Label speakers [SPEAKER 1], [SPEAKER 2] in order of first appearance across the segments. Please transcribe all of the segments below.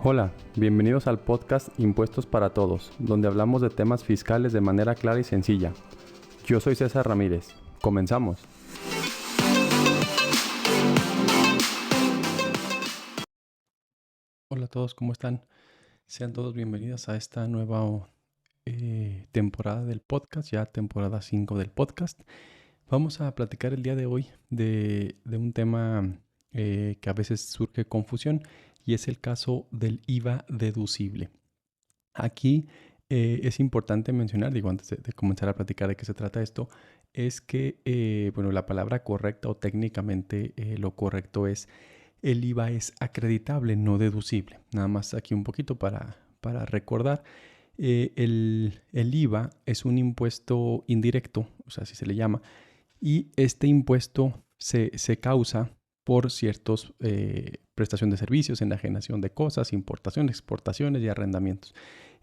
[SPEAKER 1] Hola, bienvenidos al podcast Impuestos para Todos, donde hablamos de temas fiscales de manera clara y sencilla. Yo soy César Ramírez. Comenzamos. Hola a todos, ¿cómo están? Sean todos bienvenidos a esta nueva temporada del podcast, ya temporada 5 del podcast. Vamos a platicar el día de hoy de un tema que a veces surge confusión y es el caso del IVA deducible. Aquí es importante mencionar, digo, antes de comenzar a platicar de qué se trata esto, es que, la palabra correcta o técnicamente lo correcto es el IVA es acreditable, no deducible. Nada más aquí un poquito para recordar. El IVA es un impuesto indirecto, o sea, así se le llama, y este impuesto se causa por ciertos prestación de servicios, enajenación de cosas, importaciones, exportaciones y arrendamientos.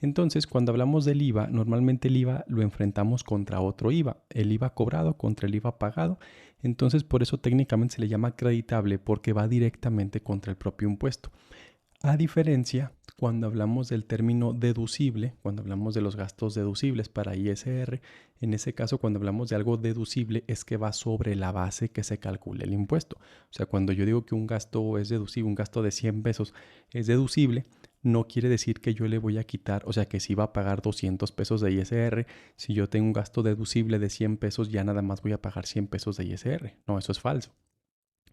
[SPEAKER 1] Entonces, cuando hablamos del IVA, normalmente el IVA lo enfrentamos contra otro IVA, el IVA cobrado contra el IVA pagado. Entonces, por eso técnicamente se le llama acreditable porque va directamente contra el propio impuesto. A diferencia, cuando hablamos del término deducible, cuando hablamos de los gastos deducibles para ISR, en ese caso cuando hablamos de algo deducible es que va sobre la base que se calcule el impuesto. O sea, cuando yo digo que un gasto es deducible, un gasto de 100 pesos es deducible, no quiere decir que yo le voy a quitar, o sea, que si va a pagar 200 pesos de ISR, si yo tengo un gasto deducible de 100 pesos, ya nada más voy a pagar 100 pesos de ISR. No, eso es falso.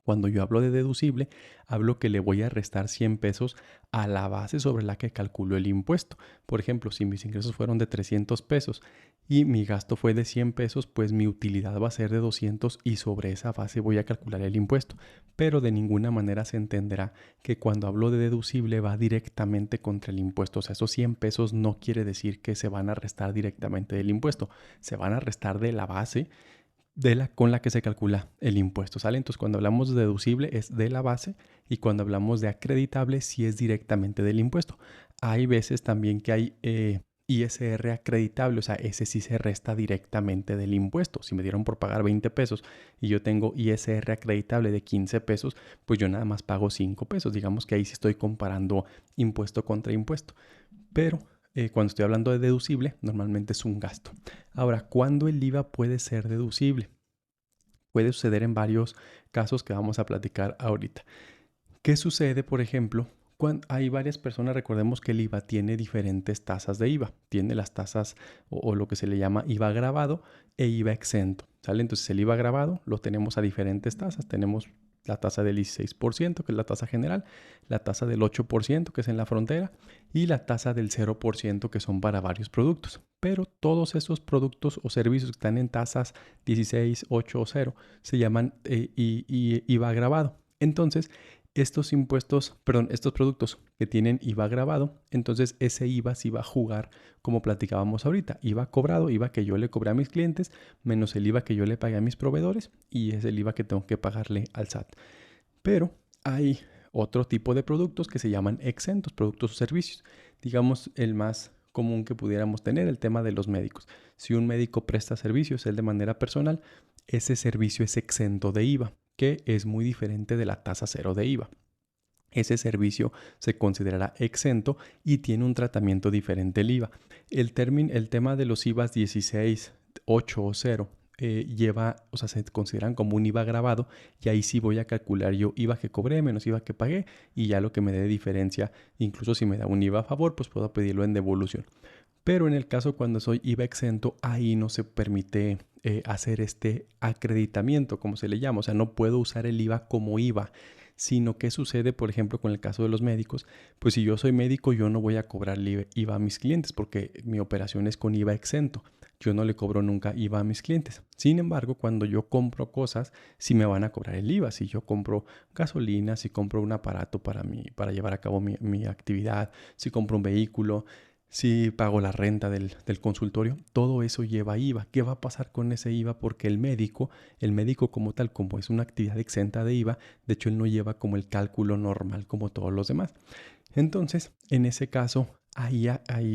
[SPEAKER 1] Cuando yo hablo de deducible, hablo que le voy a restar 100 pesos a la base sobre la que calculo el impuesto. Por ejemplo, si mis ingresos fueron de 300 pesos y mi gasto fue de 100 pesos, pues mi utilidad va a ser de 200 y sobre esa base voy a calcular el impuesto. Pero de ninguna manera se entenderá que cuando hablo de deducible va directamente contra el impuesto. O sea, esos 100 pesos no quiere decir que se van a restar directamente del impuesto. Se van a restar de la base con la que se calcula el impuesto, ¿sale? Entonces, cuando hablamos de deducible es de la base y cuando hablamos de acreditable sí es directamente del impuesto. Hay veces también que hay ISR acreditable, o sea, ese sí se resta directamente del impuesto. Si me dieron por pagar 20 pesos y yo tengo ISR acreditable de 15 pesos, pues yo nada más pago 5 pesos. Digamos que ahí sí estoy comparando impuesto contra impuesto. Pero cuando estoy hablando de deducible, normalmente es un gasto. Ahora, ¿cuándo el IVA puede ser deducible? Puede suceder en varios casos que vamos a platicar ahorita. ¿Qué sucede, por ejemplo, cuando hay varias personas? Recordemos que el IVA tiene diferentes tasas de IVA. Tiene las tasas o lo que se le llama IVA agravado e IVA exento, ¿sale? Entonces el IVA agravado lo tenemos a diferentes tasas. Tenemos la tasa del 16%, que es la tasa general, la tasa del 8%, que es en la frontera, y la tasa del 0%, que son para varios productos. Pero todos esos productos o servicios que están en tasas 16, 8 o 0 se llaman IVA agravado. Entonces, estos productos que tienen IVA agravado, entonces ese IVA sí va a jugar como platicábamos ahorita. IVA cobrado, IVA que yo le cobré a mis clientes, menos el IVA que yo le pagué a mis proveedores y es el IVA que tengo que pagarle al SAT. Pero hay otro tipo de productos que se llaman exentos, productos o servicios. Digamos el más común que pudiéramos tener, el tema de los médicos. Si un médico presta servicios, él de manera personal, ese servicio es exento de IVA, que es muy diferente de la tasa cero de IVA. Ese servicio se considerará exento y tiene un tratamiento diferente el IVA. El tema de los IVAs 16, 8 o 0 se consideran como un IVA agravado y ahí sí voy a calcular yo IVA que cobré menos IVA que pagué y ya lo que me dé diferencia, incluso si me da un IVA a favor, pues puedo pedirlo en devolución. Pero en el caso cuando soy IVA exento, ahí no se permite hacer este acreditamiento, como se le llama. O sea, no puedo usar el IVA como IVA, sino que sucede, por ejemplo, con el caso de los médicos. Pues si yo soy médico, yo no voy a cobrar IVA a mis clientes porque mi operación es con IVA exento. Yo no le cobro nunca IVA a mis clientes. Sin embargo, cuando yo compro cosas, sí me van a cobrar el IVA. Si yo compro gasolina, si compro un aparato para llevar a cabo mi actividad, si compro un vehículo, si pago la renta del consultorio, todo eso lleva IVA. ¿Qué va a pasar con ese IVA? Porque el médico como tal, como es una actividad exenta de IVA, de hecho él no lleva como el cálculo normal como todos los demás. Entonces, en ese caso, ahí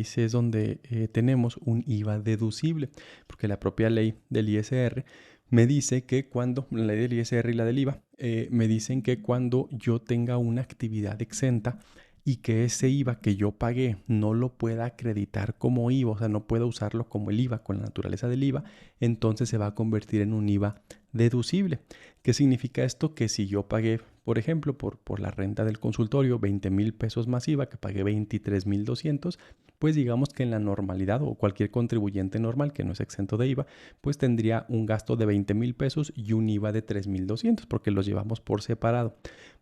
[SPEAKER 1] sí es donde tenemos un IVA deducible, porque la propia ley del ISR me dice que la ley del ISR y la del IVA, me dicen que cuando yo tenga una actividad exenta, y que ese IVA que yo pagué no lo pueda acreditar como IVA, o sea, no pueda usarlo como el IVA con la naturaleza del IVA, entonces se va a convertir en un IVA deducible. ¿Qué significa esto? Que si yo pagué, por ejemplo, por la renta del consultorio 20,000 pesos más IVA, que pagué 23,200, pues digamos que en la normalidad o cualquier contribuyente normal que no es exento de IVA, pues tendría un gasto de 20,000 pesos y un IVA de 3,200 porque los llevamos por separado.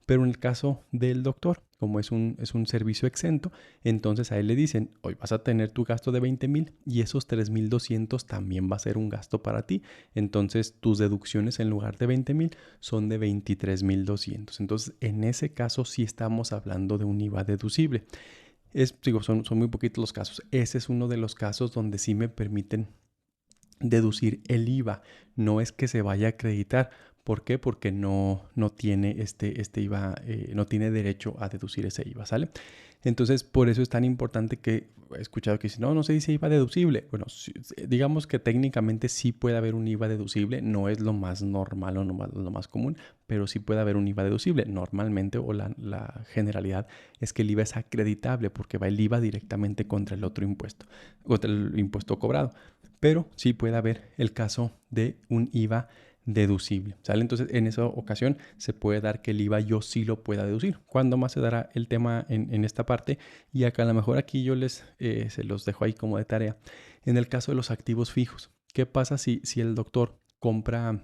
[SPEAKER 1] Pero en el caso del doctor, como es un servicio exento, entonces a él le dicen, hoy vas a tener tu gasto de 20,000 y esos 3,200 también va a ser un gasto para ti. Entonces tus deducciones en lugar de 20,000 son de 23,200. Entonces en ese caso sí estamos hablando de un IVA deducible. Son muy poquitos los casos. Ese es uno de los casos donde sí me permiten deducir el IVA. No es que se vaya a acreditar. ¿Por qué? Porque no tiene este IVA, no tiene derecho a deducir ese IVA, ¿sale? Entonces, por eso es tan importante que he escuchado que dicen, no se dice IVA deducible. Bueno, digamos que técnicamente sí puede haber un IVA deducible, no es lo más normal o lo más común, pero sí puede haber un IVA deducible. Normalmente o la generalidad es que el IVA es acreditable porque va el IVA directamente contra el otro impuesto, contra el impuesto cobrado. Pero sí puede haber el caso de un IVA deducible, ¿sale? Entonces, en esa ocasión se puede dar que el IVA yo sí lo pueda deducir. ¿Cuándo más se dará el tema en esta parte? Y acá a lo mejor aquí yo se los dejo ahí como de tarea. En el caso de los activos fijos, ¿qué pasa si el doctor compra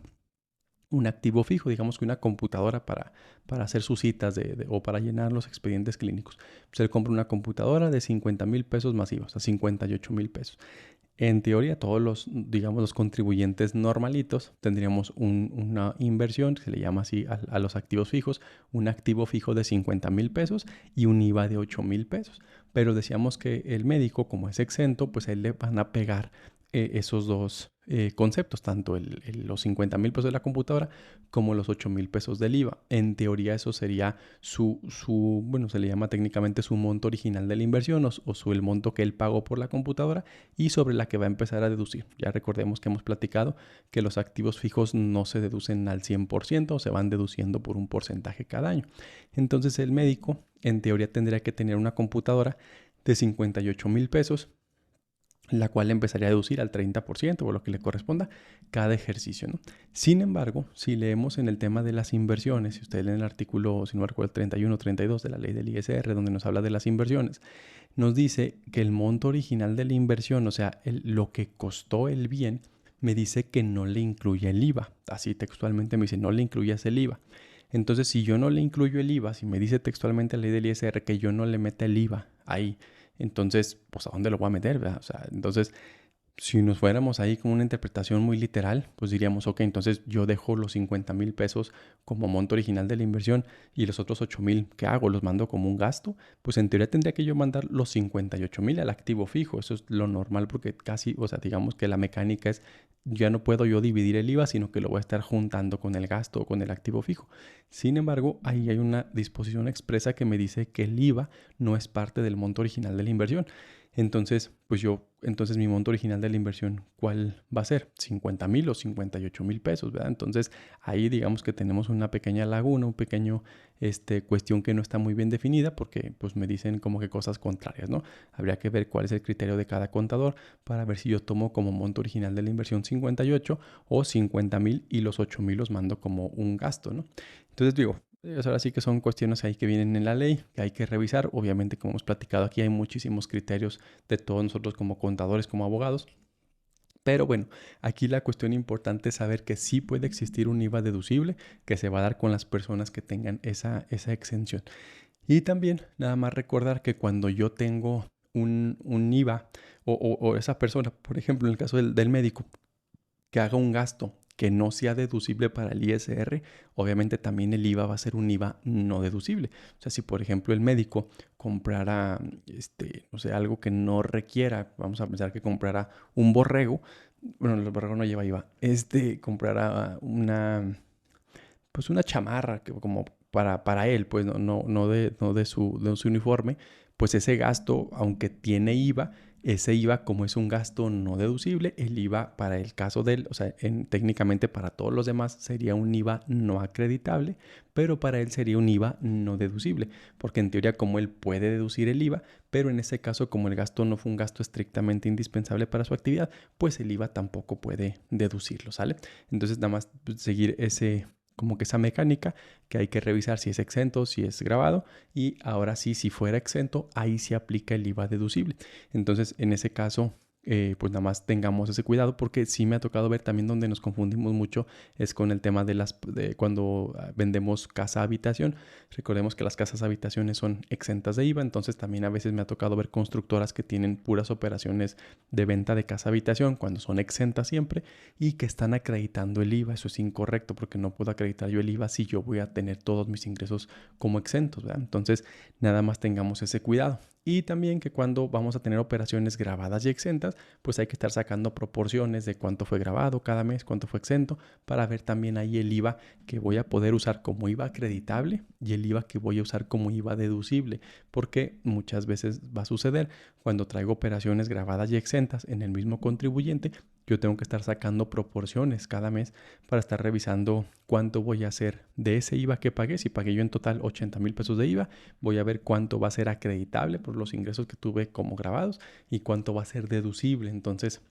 [SPEAKER 1] un activo fijo, digamos que una computadora para hacer sus citas o para llenar los expedientes clínicos? Pues él compra una computadora de 50,000 pesos masivos, a 58,000 pesos. En teoría, todos los contribuyentes normalitos tendríamos una inversión, que se le llama así a los activos fijos, un activo fijo de 50,000 pesos y un IVA de 8,000 pesos. Pero decíamos que el médico, como es exento, pues a él le van a pegar esos dos conceptos, tanto los 50,000 pesos de la computadora como los 8,000 pesos del IVA. En teoría eso sería bueno, se le llama técnicamente su monto original de la inversión o el monto que él pagó por la computadora y sobre la que va a empezar a deducir. Ya recordemos que hemos platicado que los activos fijos no se deducen al 100%, se van deduciendo por un porcentaje cada año. Entonces el médico en teoría tendría que tener una computadora de 58,000 pesos, la cual empezaría a deducir al 30% o lo que le corresponda cada ejercicio, ¿no? Sin embargo, si leemos en el tema de las inversiones, si ustedes leen el artículo, si no recuerdo, 31 o 32 de la ley del ISR, donde nos habla de las inversiones, nos dice que el monto original de la inversión, o sea, lo que costó el bien, me dice que no le incluye el IVA. Así textualmente me dice, no le incluyas el IVA. Entonces, si yo no le incluyo el IVA, si me dice textualmente la ley del ISR que yo no le meta el IVA ahí, entonces, pues ¿a dónde lo voy a meter, verdad? O sea, entonces, si nos fuéramos ahí con una interpretación muy literal, pues diríamos, ok, entonces yo dejo los 50,000 pesos como monto original de la inversión y los otros 8,000, ¿qué hago? ¿Los mando como un gasto? Pues en teoría tendría que yo mandar los 58,000 al activo fijo. Eso es lo normal porque casi, o sea, digamos que la mecánica es, ya no puedo yo dividir el IVA, sino que lo voy a estar juntando con el gasto o con el activo fijo. Sin embargo, ahí hay una disposición expresa que me dice que el IVA no es parte del monto original de la inversión. Entonces, entonces mi monto original de la inversión, ¿cuál va a ser? 50,000 o 58,000 pesos, ¿verdad? Entonces, ahí digamos que tenemos una pequeña laguna, un pequeño, cuestión que no está muy bien definida porque, pues, me dicen como que cosas contrarias, ¿no? Habría que ver cuál es el criterio de cada contador para ver si yo tomo como monto original de la inversión 58 o 50,000 y los 8,000 los mando como un gasto, ¿no? Entonces, digo, ahora sí que son cuestiones ahí que vienen en la ley, que hay que revisar. Obviamente, como hemos platicado aquí, hay muchísimos criterios de todos nosotros como contadores, como abogados. Pero bueno, aquí la cuestión importante es saber que sí puede existir un IVA deducible que se va a dar con las personas que tengan esa exención. Y también nada más recordar que cuando yo tengo un IVA o esa persona, por ejemplo, en el caso del médico, que haga un gasto que no sea deducible para el ISR, obviamente también el IVA va a ser un IVA no deducible. O sea, si por ejemplo el médico comprara, no sé, algo que no requiera, vamos a pensar que comprara un borrego, bueno, el borrego no lleva IVA, comprara pues una chamarra, como para él, pues no de su uniforme, pues ese gasto, aunque tiene IVA, ese IVA, como es un gasto no deducible, el IVA para el caso de él, o sea, técnicamente para todos los demás sería un IVA no acreditable, pero para él sería un IVA no deducible, porque en teoría como él puede deducir el IVA, pero en ese caso como el gasto no fue un gasto estrictamente indispensable para su actividad, pues el IVA tampoco puede deducirlo, ¿sale? Entonces nada más seguir como que esa mecánica que hay que revisar si es exento, si es grabado, y ahora sí, si fuera exento, ahí se aplica el IVA deducible. Entonces, en ese caso, pues nada más tengamos ese cuidado, porque sí me ha tocado ver también donde nos confundimos mucho es con el tema de cuando vendemos casa habitación. Recordemos que las casas habitaciones son exentas de IVA, entonces también a veces me ha tocado ver constructoras que tienen puras operaciones de venta de casa habitación cuando son exentas siempre y que están acreditando el IVA. Eso es incorrecto, porque no puedo acreditar yo el IVA si yo voy a tener todos mis ingresos como exentos, ¿verdad? Entonces, nada más tengamos ese cuidado. Y también que cuando vamos a tener operaciones grabadas y exentas, pues hay que estar sacando proporciones de cuánto fue grabado cada mes, cuánto fue exento, para ver también ahí el IVA que voy a poder usar como IVA acreditable y el IVA que voy a usar como IVA deducible, porque muchas veces va a suceder cuando traigo operaciones grabadas y exentas en el mismo contribuyente, yo tengo que estar sacando proporciones cada mes para estar revisando cuánto voy a hacer de ese IVA que pagué. Si pagué yo en total 80,000 pesos de IVA, voy a ver cuánto va a ser acreditable por los ingresos que tuve como grabados y cuánto va a ser deducible. Entonces,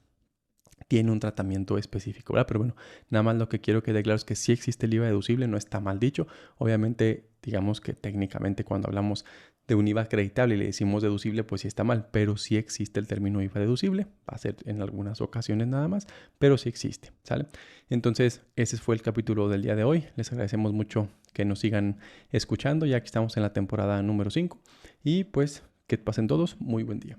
[SPEAKER 1] tiene un tratamiento específico, ¿verdad? Pero bueno, nada más lo que quiero que quede claro es que sí existe el IVA deducible, no está mal dicho. Obviamente, digamos que técnicamente cuando hablamos de un IVA acreditable y le decimos deducible, pues sí está mal, pero sí existe el término IVA deducible, va a ser en algunas ocasiones nada más, pero sí existe, ¿sale? Entonces, ese fue el capítulo del día de hoy. Les agradecemos mucho que nos sigan escuchando, ya que estamos en la temporada número 5 y pues que pasen todos muy buen día.